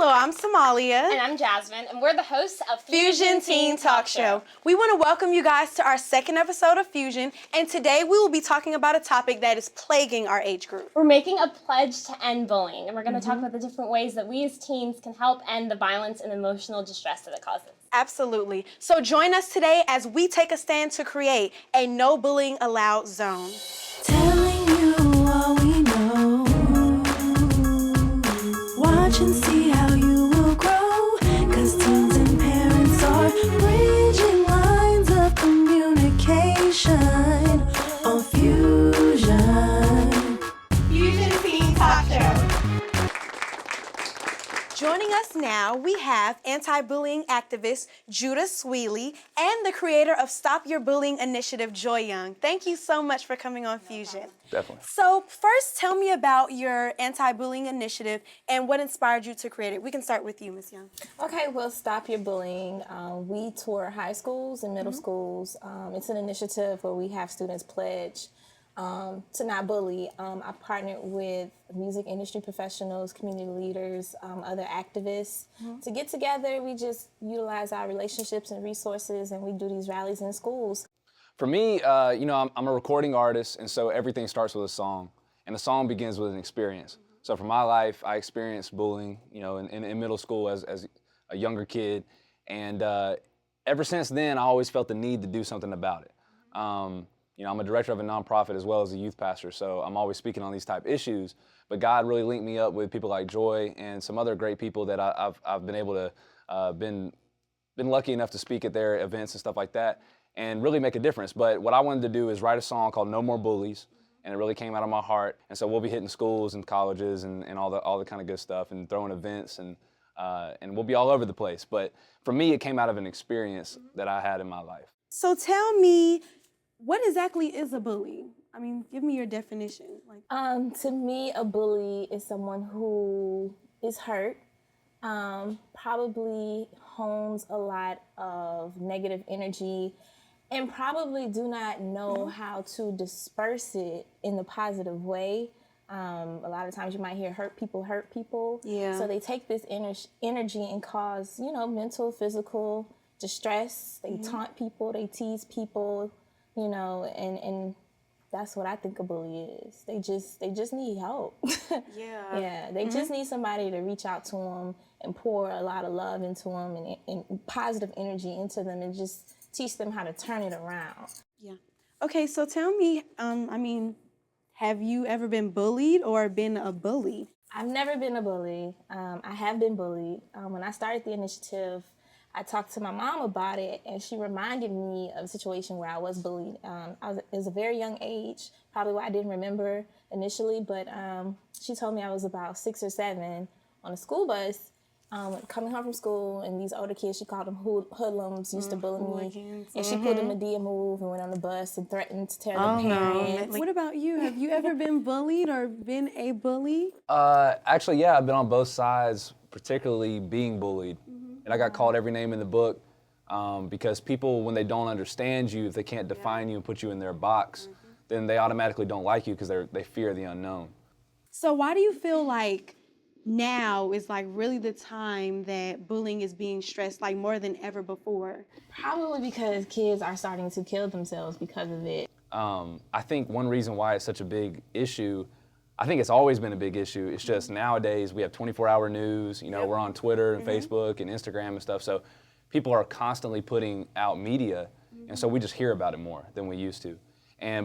I'm Somalia. And I'm Jasmine, and we're the hosts of Fusion Teen Talk Show. We want to welcome you guys to our second episode of Fusion, and today we will be talking about a topic that is plaguing our age group. We're making a pledge to end bullying, and we're going to talk about the different ways that we as teens can help end the violence and emotional distress that it causes. Absolutely. So join us today as we take a stand to create a no bullying allowed zone. Telling you all we know. Watch and see how you will grow. 'Cause teens and parents are bridging lines of communication on Fusion. Fusion Teen Talk Show. Joining us now, we have anti-bullying activist Judah Swilley and the creator of Stop Your Bullying Initiative, Joy Young. Thank you so much for coming on Fusion. Definitely. So first, tell me about your anti-bullying initiative and what inspired you to create it. We can start with you, Ms. Young. Okay, well, Stop Your Bullying. We tour high schools and middle schools. It's an initiative where we have students pledge to not bully. I partnered with music industry professionals, community leaders, other activists to get together. We just utilize our relationships and resources, and we do these rallies in schools. For me, I'm a recording artist, and so everything starts with a song, and a song begins with an experience. So for my life, I experienced bullying, in middle school as a younger kid, and ever since then, I always felt the need to do something about it. I'm a director of a nonprofit as well as a youth pastor, so I'm always speaking on these type issues. But God really linked me up with people like Joy and some other great people that I've been able to been lucky enough to speak at their events and stuff like that, and really make a difference. But what I wanted to do is write a song called No More Bullies, and it really came out of my heart. And so we'll be hitting schools and colleges and all the kind of good stuff, and throwing events, and we'll be all over the place. But for me, it came out of an experience that I had in my life. So tell me, what exactly is a bully? I mean, give me your definition. To me, a bully is someone who is hurt, probably hones a lot of negative energy, and probably do not know how to disperse it in the positive way. A lot of times you might hear hurt people. Yeah. So they take this energy and cause, mental, physical distress. They taunt people, they tease people, and that's what I think a bully is. They just need help. Yeah. Yeah, they just need somebody to reach out to them and pour a lot of love into them and positive energy into them and just teach them how to turn it around. Yeah. Okay, so tell me, have you ever been bullied or been a bully? I've never been a bully. I have been bullied. When I started the initiative, I talked to my mom about it, and she reminded me of a situation where I was bullied. It was a very young age, probably why I didn't remember initially, but she told me I was about 6 or 7 on a school bus, coming home from school, and these older kids, she called them hoodlums, used to bully me, and she pulled a Medea move and went on the bus and threatened to tell their parents. No. What about you? Have you ever been bullied or been a bully? Actually, yeah, I've been on both sides, particularly being bullied. And I got called every name in the book because people, when they don't understand you, if they can't define you and put you in their box, then they automatically don't like you because they fear the unknown. So why do you feel like now is really the time that bullying is being stressed more than ever before? Probably because kids are starting to kill themselves because of it. I think one reason why it's such a big issue, I think it's always been a big issue. It's just nowadays we have 24-hour news. We're on Twitter and Facebook and Instagram and stuff. So people are constantly putting out media, and so we just hear about it more than we used to.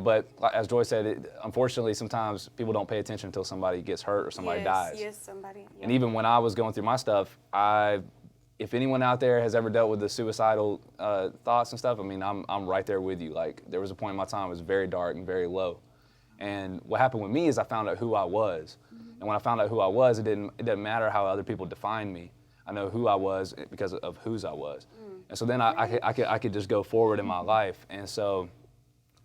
But as Joy said, unfortunately, sometimes people don't pay attention until somebody gets hurt or somebody dies. Yes, somebody. Yeah. And even when I was going through my stuff, if anyone out there has ever dealt with the suicidal thoughts and stuff, I'm right there with you. There was a point in my time it was very dark and very low. And what happened with me is I found out who I was. And when I found out who I was, it didn't matter how other people defined me. I know who I was because of whose I was. And so then I could just go forward in my life. And so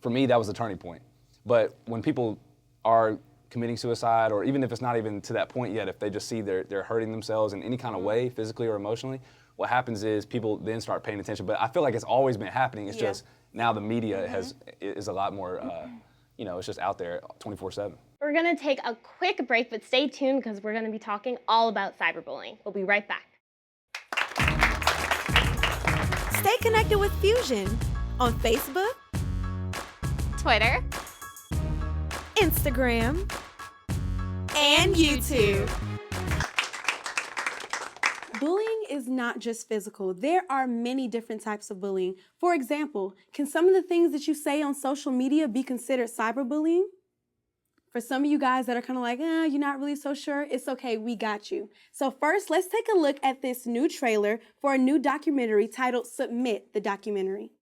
for me, that was the turning point. But when people are committing suicide, or even if it's not even to that point yet, if they just see they're hurting themselves in any kind of way, physically or emotionally, what happens is people then start paying attention. But I feel like it's always been happening. It's just now the media is a lot more it's just out there 24/7. We're gonna take a quick break, but stay tuned because we're gonna be talking all about cyberbullying. We'll be right back. Stay connected with Fusion on Facebook, Twitter, Instagram, and YouTube. Bullying is not just physical. There are many different types of bullying. For example, can some of the things that you say on social media be considered cyberbullying? For some of you guys that are kind of like, you're not really so sure, it's okay, we got you. So first, let's take a look at this new trailer for a new documentary titled Submit the Documentary.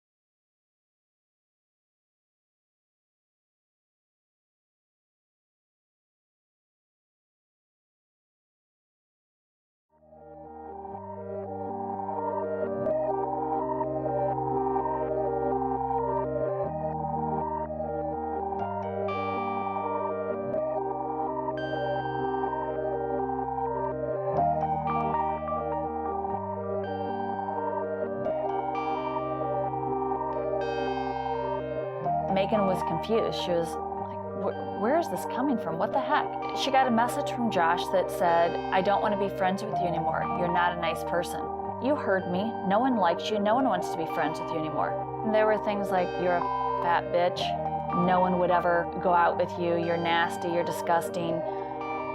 Megan was confused. She was like, where is this coming from? What the heck? She got a message from Josh that said, I don't want to be friends with you anymore. You're not a nice person. You heard me. No one likes you. No one wants to be friends with you anymore. And there were things like, you're a fat bitch. No one would ever go out with you. You're nasty. You're disgusting.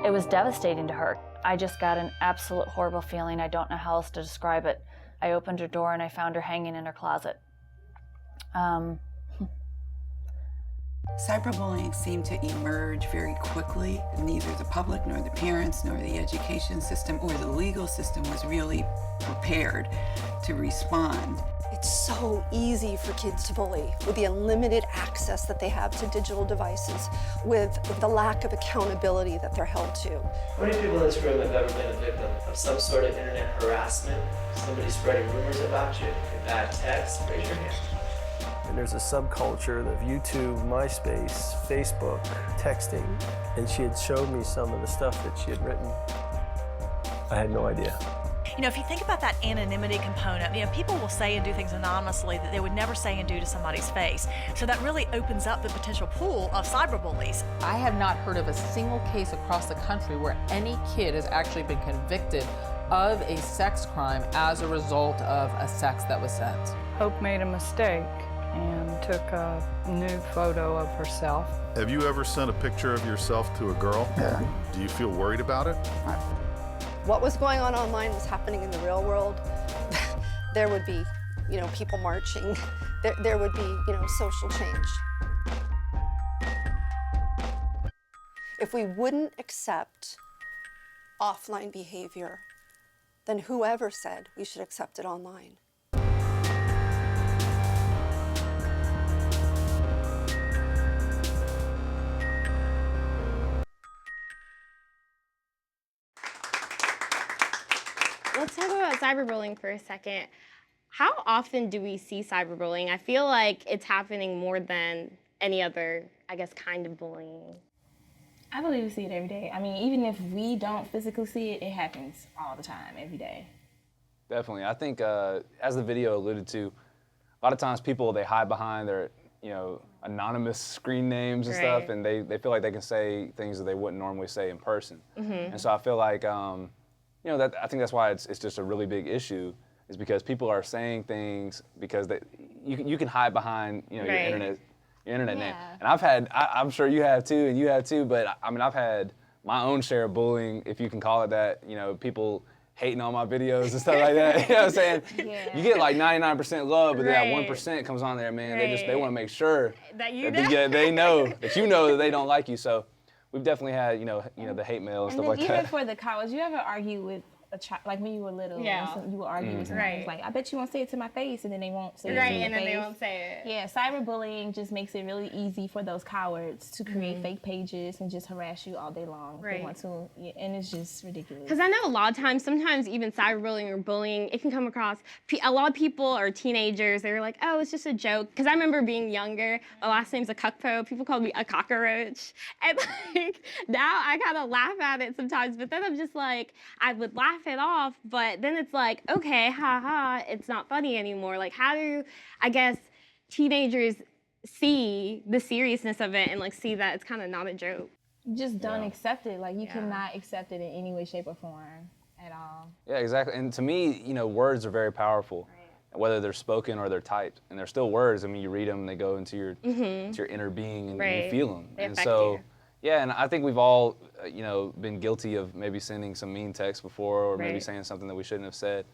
It was devastating to her. I just got an absolute horrible feeling. I don't know how else to describe it. I opened her door and I found her hanging in her closet. Cyberbullying seemed to emerge very quickly. Neither the public, nor the parents, nor the education system, or the legal system was really prepared to respond. It's so easy for kids to bully with the unlimited access that they have to digital devices, with the lack of accountability that they're held to. How many people in this room have ever been a victim of some sort of internet harassment? Somebody spreading rumors about you, a bad text? Raise your hand. And there's a subculture of YouTube, MySpace, Facebook, texting, and she had showed me some of the stuff that she had written. I had no idea. You know, if you think about that anonymity component, people will say and do things anonymously that they would never say and do to somebody's face. So that really opens up the potential pool of cyberbullies. I have not heard of a single case across the country where any kid has actually been convicted of a sex crime as a result of a sex that was sent. Hope made a mistake and took a nude photo of herself. Have you ever sent a picture of yourself to a girl? Yeah. Do you feel worried about it? What was going on online was happening in the real world. There would be, people marching. There would be, social change. If we wouldn't accept offline behavior, then whoever said we should accept it online? Let's talk about cyberbullying for a second. How often do we see cyberbullying? I feel like it's happening more than any other, kind of bullying. I believe we see it every day. I mean, even if we don't physically see it, it happens all the time, every day. Definitely. I think, as the video alluded to, a lot of times people, they hide behind their, anonymous screen names and stuff, and they feel like they can say things that they wouldn't normally say in person. Mm-hmm. And so I feel like, I think that's why it's just a really big issue, is because people are saying things because you can hide behind, your internet name. And I'm sure you have too, and you have too, but I've had my own share of bullying, if you can call it that, people hating on my videos and stuff like that. You know what I'm saying? Yeah. You get like 99% love, but then that 1% comes on there, man. They want to make sure that they know that that they don't like you. So we've definitely had, the hate mail and stuff like that. Even for the college, you ever argue with a child, like when you were little, you would argue with somebody, like, I bet you won't say it to my face, and then they won't say it to your face. And then they won't say it. Yeah, cyberbullying just makes it really easy for those cowards to create fake pages and just harass you all day long if they want to, and it's just ridiculous. Because I know a lot of times, sometimes even cyberbullying or bullying, it can come across, a lot of people or teenagers, they're like, oh, it's just a joke. Because I remember being younger, my last name's Akukpo, people called me a cockroach, and now I kind of laugh at it sometimes, but then I'm just like, I would laugh it off, but then it's like, okay, haha, it's not funny anymore. Like, how do, teenagers see the seriousness of it and like see that it's kind of not a joke. You just don't accept it. Like you cannot accept it in any way, shape, or form at all. Yeah, exactly. And to me, you know, words are very powerful, whether they're spoken or they're typed, and they're still words. I mean, you read them, they go into your inner being, and you feel them. They and affect so, you. yeah, and I think we've all, you know, been guilty of maybe sending some mean text before, or maybe saying something that we shouldn't have said.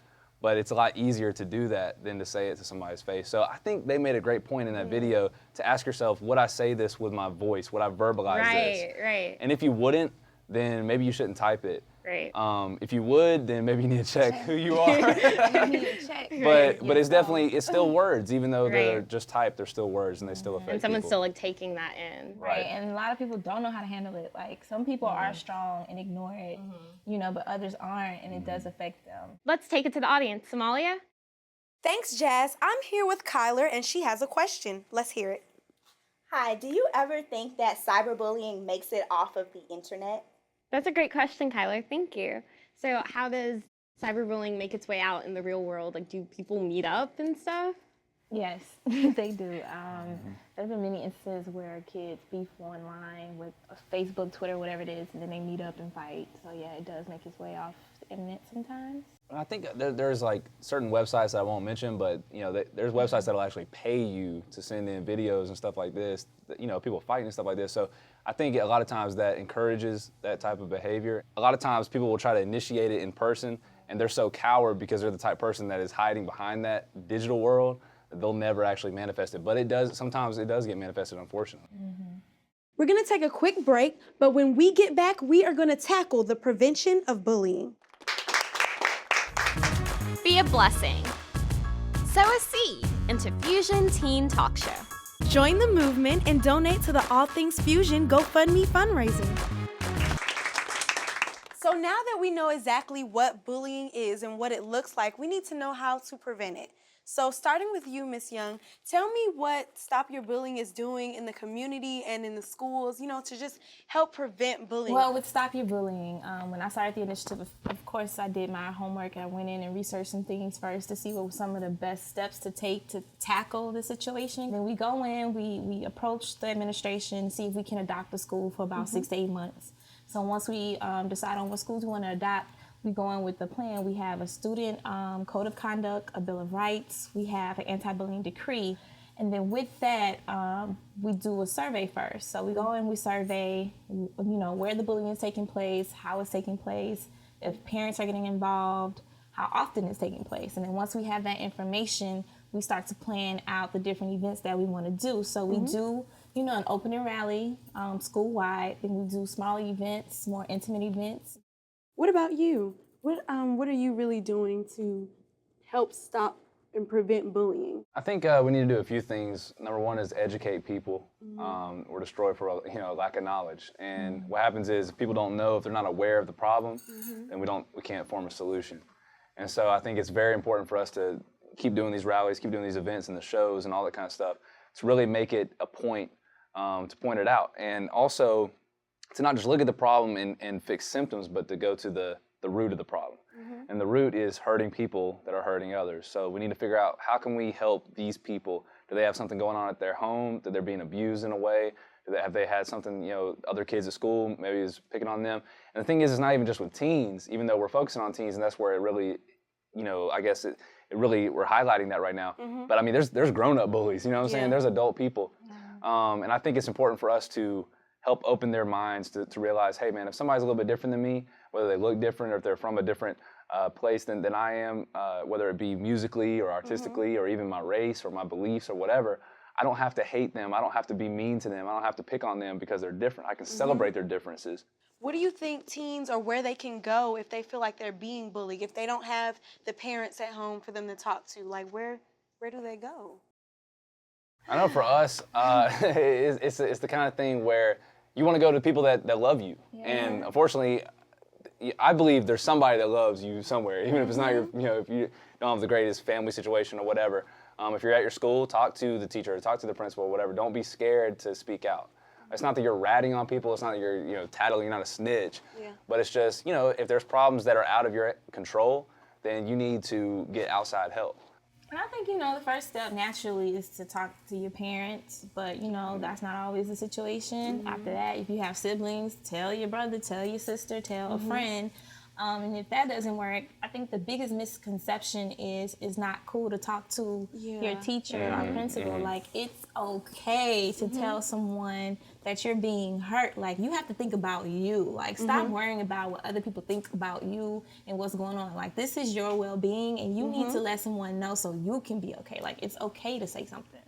But it's a lot easier to do that than to say it to somebody's face. So I think they made a great point in that video to ask yourself, would I say this with my voice? Would I verbalize this? Right. And if you wouldn't, then maybe you shouldn't type it. Right. If you would, then maybe you need to check who you are. But it's definitely, it's still words, even though they're just typed, they're still words and they still affect And someone's people. still like taking that in. Right, and a lot of people don't know how to handle it. Like some people are strong and ignore it, you know, but others aren't, and it does affect them. Let's take it to the audience. Somalia? Thanks, Jazz. I'm here with Kyler, and she has a question. Let's hear it. Hi, do you ever think that cyberbullying makes it off of the internet? That's a great question, Kyler. Thank you. So how does cyberbullying make its way out in the real world? Like, do people meet up and stuff? Yes, they do. There's been many instances where kids beef online with Facebook, Twitter, whatever it is, and then they meet up and fight. So yeah, it does make its way off the internet sometimes. I think there's like certain websites that I won't mention, but you know, there's websites that'll actually pay you to send in videos and stuff like this. You know, people fighting and stuff like this. So I think a lot of times that encourages that type of behavior. A lot of times people will try to initiate it in person, and they're so coward because they're the type of person that is hiding behind that digital world that they'll never actually manifest it. But sometimes it does get manifested, unfortunately. We're going to take a quick break, but when we get back, we are going to tackle the prevention of bullying. Be a blessing. Sow a seed into Fusion Teen Talk Show. Join the movement and donate to the All Things Fusion GoFundMe fundraising. So now that we know exactly what bullying is and what it looks like, we need to know how to prevent it. So starting with you, Ms. Young, tell me what Stop Your Bullying is doing in the community and in the schools, you know, to just help prevent bullying. Well, with Stop Your Bullying, when I started the initiative, of course, I did my homework. I went in and researched some things first to see what were some of the best steps to take to tackle the situation. Then we go in, we approach the administration, see if we can adopt a school for about 6 to 8 months. So once we decide on what schools we want to adopt, we go in with the plan. We have a student code of conduct, a bill of rights. We have an anti-bullying decree. And then with that, we do a survey first. So we go in, we survey, you know, where the bullying is taking place, how it's taking place, if parents are getting involved, how often it's taking place. And then once we have that information, we start to plan out the different events that we want to do. So we do, you know, an opening rally school-wide. Then we do smaller events, more intimate events. What about you? What are you really doing to help stop and prevent bullying? I think we need to do a few things. Number one is educate people. We're destroyed for lack of knowledge. And what happens is if people don't know, if they're not aware of the problem, then we can't form a solution. And so I think it's very important for us to keep doing these rallies, keep doing these events and the shows and all that kind of stuff to really make it a point to point it out. And also to not just look at the problem and fix symptoms, but to go to the root of the problem. And the root is hurting people that are hurting others. So we need to figure out how can we help these people? Do they have something going on at their home? That they're being abused in a way? Have they had something, you know, other kids at school maybe is picking on them? And the thing is, it's not even just with teens, even though we're focusing on teens, and that's where it really, you know, I guess it really, we're highlighting that right now. But I mean, there's grown-up bullies, you know what I'm saying? There's adult people. And I think it's important for us to help open their minds to realize, hey man, if somebody's a little bit different than me, whether they look different or if they're from a different place than I am, whether it be musically or artistically or even my race or my beliefs or whatever, I don't have to hate them. I don't have to be mean to them. I don't have to pick on them because they're different. I can celebrate their differences. What do you think teens or where they can go if they feel like they're being bullied, if they don't have the parents at home for them to talk to? Like where do they go? I know for us, it's the kind of thing where you want to go to people that love you. And unfortunately, I believe there's somebody that loves you somewhere, even if it's not your, you know, if you don't have the greatest family situation or whatever. If you're at your school, talk to the teacher, talk to the principal, whatever. Don't be scared to speak out. It's not that you're ratting on people. It's not that you're, you know, tattling. You're not a snitch. But it's just, you know, if there's problems that are out of your control, then you need to get outside help. And I think, the first step naturally is to talk to your parents, but, that's not always the situation. After that, if you have siblings, tell your brother, tell your sister, tell a friend. And if that doesn't work, I think the biggest misconception is it's not cool to talk to your teacher or principal. Like, it's okay to tell someone that you're being hurt. Like, you have to think about you. Like, stop worrying about what other people think about you and what's going on. Like, this is your well-being, and you need to let someone know so you can be okay. Like, it's okay to say something.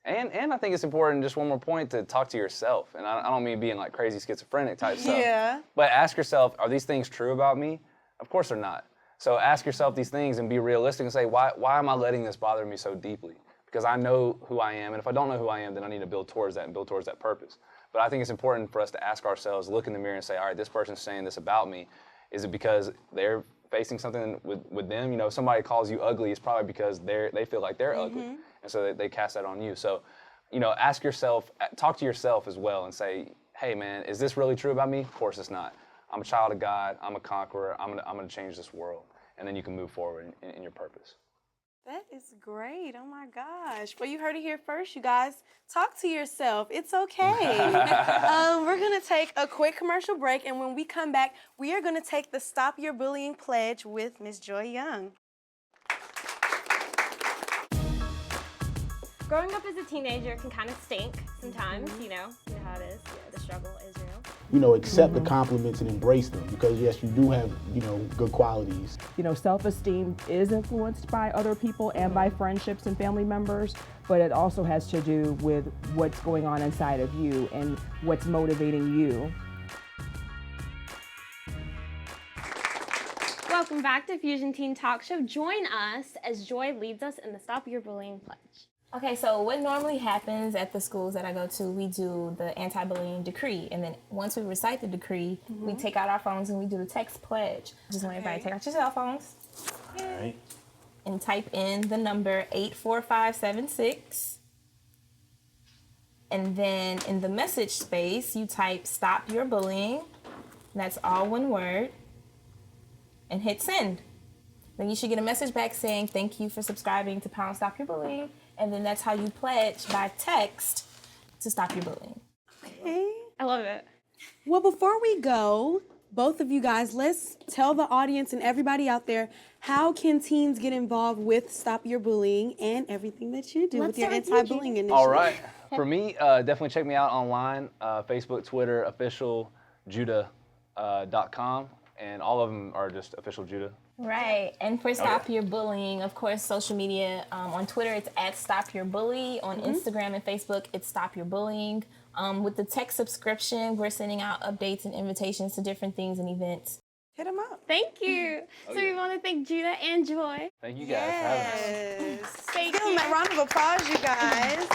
And I think it's important, just one more point, to talk to yourself. And I don't mean being like crazy schizophrenic type stuff. Yeah. But ask yourself, are these things true about me? Of course they're not. So ask yourself these things and be realistic and say, why am I letting this bother me so deeply? Because I know who I am, and if I don't know who I am, then I need to build towards that and build towards that purpose. But I think it's important for us to ask ourselves, look in the mirror and say, all right, this person's saying this about me. Is it because they're facing something with them? If somebody calls you ugly, it's probably because they feel like they're ugly. And so they cast that on you. So, ask yourself, talk to yourself as well and say, hey man, is this really true about me? Of course it's not. I'm a child of God, I'm a conqueror, I'm gonna change this world. And then you can move forward in your purpose. That is great. Oh my gosh. Well, you heard it here first, you guys. Talk to yourself. It's okay. We're going to take a quick commercial break, and when we come back, we are going to take the Stop Your Bullying Pledge with Ms. Joy Young. Growing up as a teenager can kind of stink sometimes, you know how it is. Yeah, the struggle is real. Accept the compliments and embrace them, because yes, you do have, good qualities. Self-esteem is influenced by other people and by friendships and family members, but it also has to do with what's going on inside of you and what's motivating you. Welcome back to Fusion Teen Talk Show. Join us as Joy leads us in the Stop Your Bullying Pledge. Okay, so what normally happens at the schools that I go to, we do the anti-bullying decree, and then once we recite the decree, we take out our phones and we do the text pledge. Just want everybody to take out your cell phones. All right. And type in the number 84576. And then in the message space, you type "Stop Your Bullying." That's all one word. And hit send. Then you should get a message back saying, "Thank you for subscribing to Pound Stop Your Bullying." And then that's how you pledge by text to stop your bullying. Okay. I love it. Well, before we go, both of you guys, let's tell the audience and everybody out there, how can teens get involved with Stop Your Bullying and everything that you do with your anti-bullying initiative? All right. For me, definitely check me out online, Facebook, Twitter, officialjudah.com, and all of them are just official Judah. Right, and for Stop Your Bullying, of course, social media, on Twitter, it's @StopYourBully. On Instagram and Facebook, it's Stop Your Bullying. With the text subscription, we're sending out updates and invitations to different things and events. Hit them up. Thank you. So we want to thank Judah and Joy. Thank you guys for having us. Thank you. Give them a round of applause, you guys.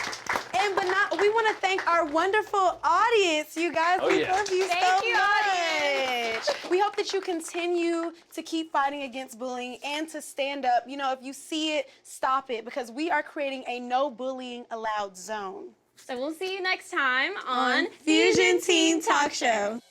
We want to thank our wonderful audience, you guys. We love you so much. We hope that you continue to keep fighting against bullying and to stand up. If you see it, stop it, because we are creating a no bullying allowed zone. So we'll see you next time on Fusion Teen Talk Show.